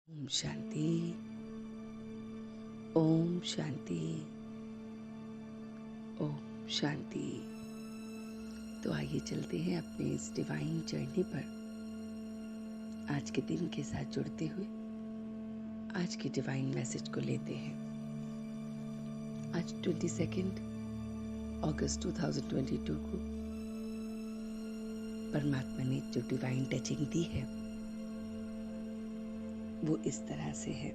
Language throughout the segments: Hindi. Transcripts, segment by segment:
ओम शांति। ओम शांति। ओम शांति। तो आइए चलते हैं अपने इस डिवाइन जर्नी पर। आज के दिन के साथ जुड़ते हुए आज के डिवाइन मैसेज को लेते हैं। आज 22 अगस्त 2022 को परमात्मा ने जो डिवाइन टचिंग दी है वो इस तरह से है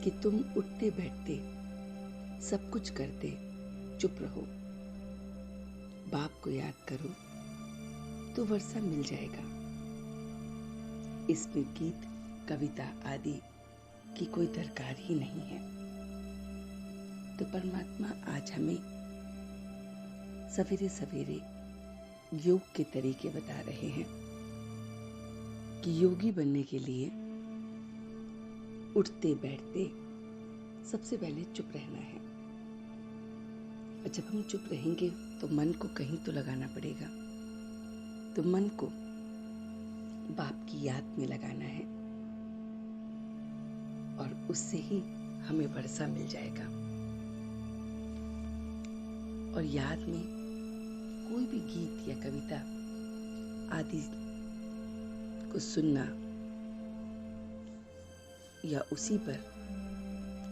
कि तुम उठते बैठते सब कुछ करते चुप रहो, बाप को याद करो तो वर्षा मिल जाएगा। इसमें गीत कविता आदि की कोई दरकार ही नहीं है। तो परमात्मा आज हमें सवेरे सवेरे योग के तरीके बता रहे हैं कि योगी बनने के लिए उठते बैठते सबसे पहले चुप रहना है। और जब हम चुप रहेंगे तो मन को कहीं तो लगाना पड़ेगा। तो मन को बाप की याद में लगाना है और उससे ही हमें वर्षा मिल जाएगा। और याद में कोई भी गीत या कविता आदि को सुनना या उसी पर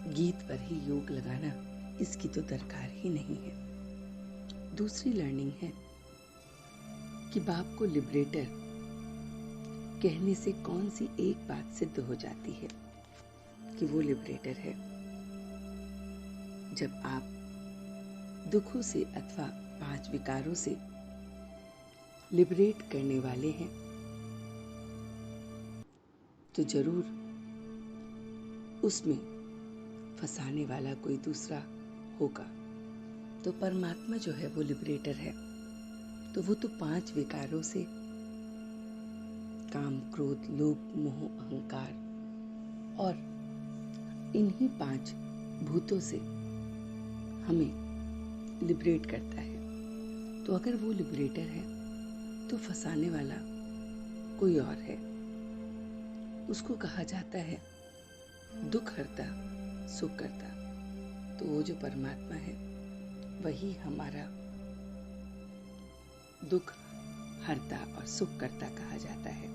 गीत पर ही योग लगाना, इसकी तो दरकार ही नहीं है। दूसरी लर्निंग है कि बाप को लिबरेटर कहने से कौन सी एक बात सिद्ध हो जाती है कि वो लिबरेटर है। जब आप दुखों से अथवा 5 विकारों से लिबरेट करने वाले हैं तो जरूर उसमें फंसाने वाला कोई दूसरा होगा। तो परमात्मा जो है वो लिबरेटर है। तो वो तो 5 विकारों से, काम, क्रोध, लोभ, मोह, अहंकार और इन्हीं 5 भूतों से हमें लिबरेट करता है। तो अगर वो लिबरेटर है तो फंसाने वाला कोई और है। उसको कहा जाता है दुख हरता सुख करता। तो वो जो परमात्मा है वही हमारा दुख हरता और सुख करता कहा जाता है।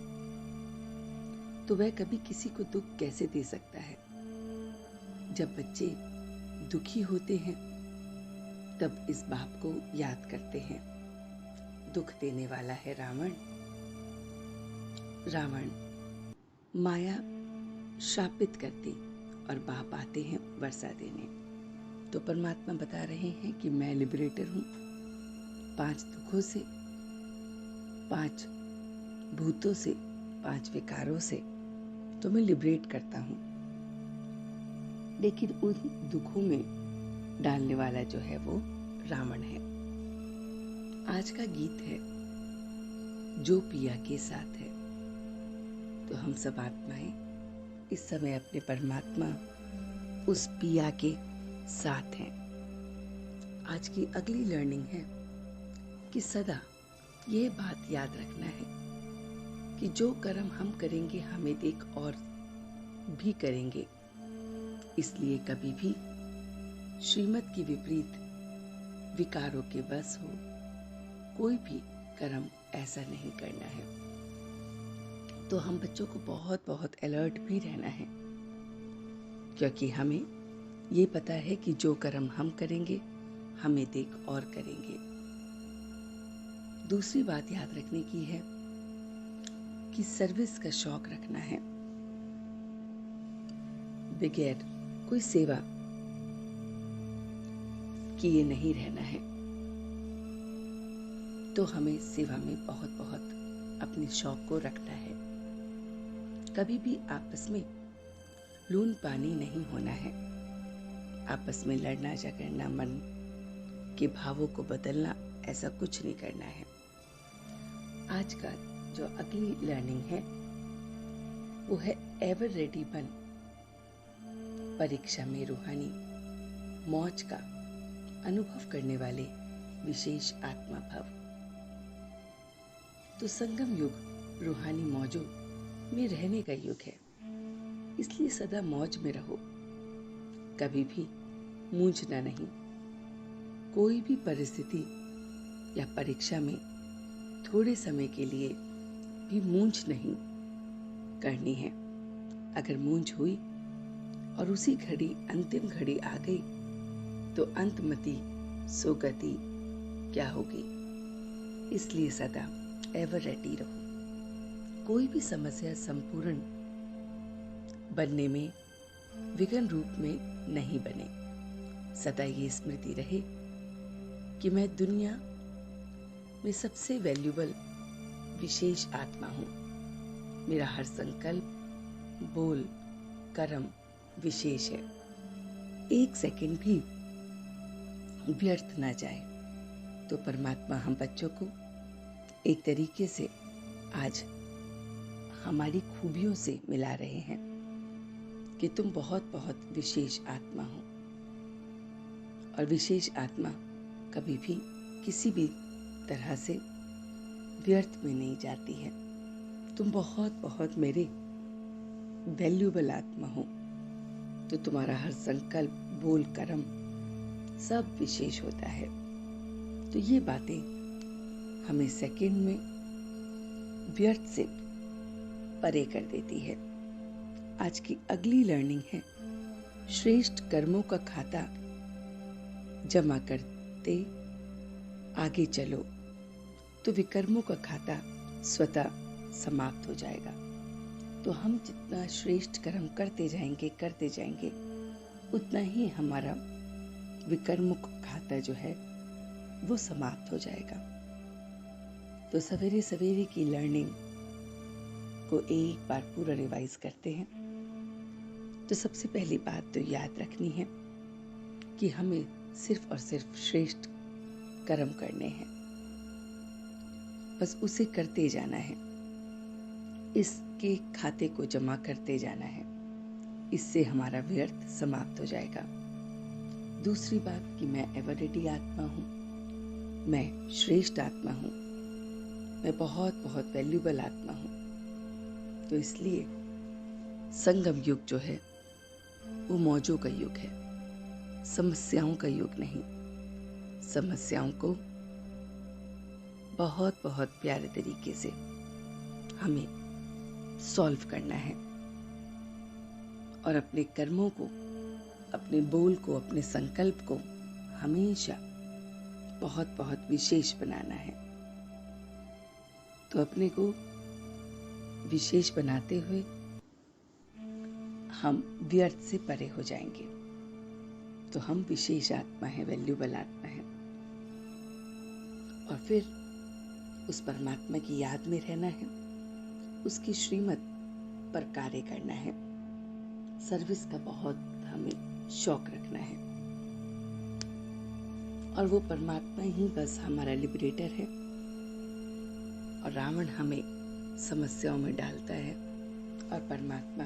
तो वह कभी किसी को दुख कैसे दे सकता है? जब बच्चे दुखी होते हैं तब इस बाप को याद करते हैं। दुख देने वाला है रावण। रावण माया शापित करती और बाप आते हैं वर्षा देने। तो परमात्मा बता रहे हैं कि मैं लिबरेटर हूँ 5 दुखों से, 5 भूतों से, 5 विकारों से। तो मैं लिबरेट करता हूँ। लेकिन उन दुखों में डालने वाला जो है वो रावण है। आज का गीत है जो पिया के साथ है। तो हम सब आत्माएं इस समय अपने परमात्मा उस पिया के साथ हैं। आज की अगली लर्निंग है कि सदा ये बात याद रखना है कि जो कर्म हम करेंगे हमें देख और भी करेंगे। इसलिए कभी भी श्रीमत की विपरीत विकारों के बस हो कोई भी कर्म ऐसा नहीं करना है। तो हम बच्चों को बहुत बहुत अलर्ट भी रहना है, क्योंकि हमें ये पता है कि जो कर्म हम करेंगे हमें देख और करेंगे। दूसरी बात याद रखने की है कि सर्विस का शौक रखना है। बगैर कोई सेवा किए नहीं रहना है। तो हमें सेवा में बहुत बहुत अपने शौक को रखना है। कभी भी आपस में लून पानी नहीं होना है। आपस में लड़ना झगड़ना, मन के भावों को बदलना, ऐसा कुछ नहीं करना है। आज का जो अगली लर्निंग है वो है एवर रेडी बन। परीक्षा में रूहानी मौज का अनुभव करने वाले विशेष आत्मा भव। तो संगम युग रूहानी मौजों में रहने का युग है, इसलिए सदा मौज में रहो, कभी भी मूंझना नहीं। कोई भी परिस्थिति या परीक्षा में थोड़े समय के लिए भी मूंझ नहीं करनी है। अगर मूंझ हुई और उसी घड़ी अंतिम घड़ी आ गई तो अंतमति सुगति क्या होगी। इसलिए सदा एवर रेडी रहो। कोई भी समस्या संपूर्ण बनने में विघ्न रूप में नहीं बने। सदा ये स्मृति रहे कि मैं दुनिया में सबसे वैल्यूबल विशेष आत्मा हूँ। मेरा हर संकल्प, बोल, कर्म विशेष है। एक सेकंड भी व्यर्थ ना जाए। तो परमात्मा हम बच्चों को एक तरीके से आज हमारी खूबियों से मिला रहे हैं कि तुम बहुत बहुत विशेष आत्मा हो। और विशेष आत्मा कभी भी किसी भी तरह से व्यर्थ में नहीं जाती है। तुम बहुत बहुत मेरे वैल्यूबल आत्मा हो। तो तुम्हारा हर संकल्प, बोल, कर्म सब विशेष होता है। तो ये बातें हमें सेकंड में व्यर्थ से परे कर देती है। आज की अगली लर्निंग है, श्रेष्ठ कर्मों का खाता जमा करते आगे चलो तो विकर्मों का खाता स्वतः समाप्त हो जाएगा। तो हम जितना श्रेष्ठ कर्म करते जाएंगे उतना ही हमारा विकर्मों का खाता जो है वो समाप्त हो जाएगा। तो सवेरे सवेरे की लर्निंग को एक बार पूरा रिवाइज करते हैं। तो सबसे पहली बात तो याद रखनी है कि हमें सिर्फ और सिर्फ श्रेष्ठ कर्म करने हैं। बस उसे करते जाना है, इसके खाते को जमा करते जाना है। इससे हमारा व्यर्थ समाप्त हो जाएगा। दूसरी बात कि मैं एवर रेडी आत्मा हूँ, मैं श्रेष्ठ आत्मा हूँ, मैं बहुत बहुत वैल्यूबल आत्मा हूँ। तो इसलिए संगम युग जो है वो मौजों का युग है, समस्याओं का युग नहीं। समस्याओं को बहुत बहुत प्यारे तरीके से हमें सॉल्व करना है और अपने कर्मों को, अपने बोल को, अपने संकल्प को हमेशा बहुत बहुत विशेष बनाना है। तो अपने को विशेष बनाते हुए हम व्यर्थ से परे हो जाएंगे। तो हम विशेष आत्मा है, वैल्यूबल आत्मा है। और फिर उस परमात्मा की याद में रहना है, उसकी श्रीमत पर कार्य करना है। सर्विस का बहुत हमें शौक रखना है। और वो परमात्मा ही बस हमारा लिबरेटर है। और रावण हमें समस्याओं में डालता है और परमात्मा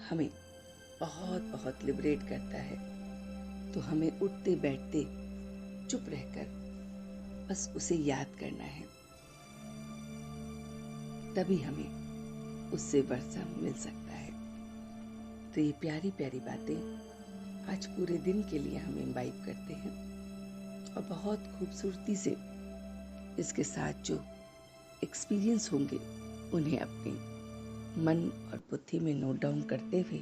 हमें बहुत बहुत लिबरेट करता है। तो हमें उठते बैठते चुप रहकर बस उसे याद करना है, तभी हमें उससे वर्षा मिल सकता है। तो ये प्यारी प्यारी बातें आज पूरे दिन के लिए हम इम्बाइब करते हैं और बहुत खूबसूरती से इसके साथ जो एक्सपीरियंस होंगे उन्हें अपने मन और बुद्धि में नोट डाउन करते हुए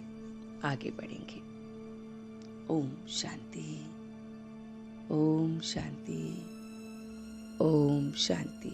आगे बढ़ेंगे। ओम शांति, ओम शांति, ओम शांति।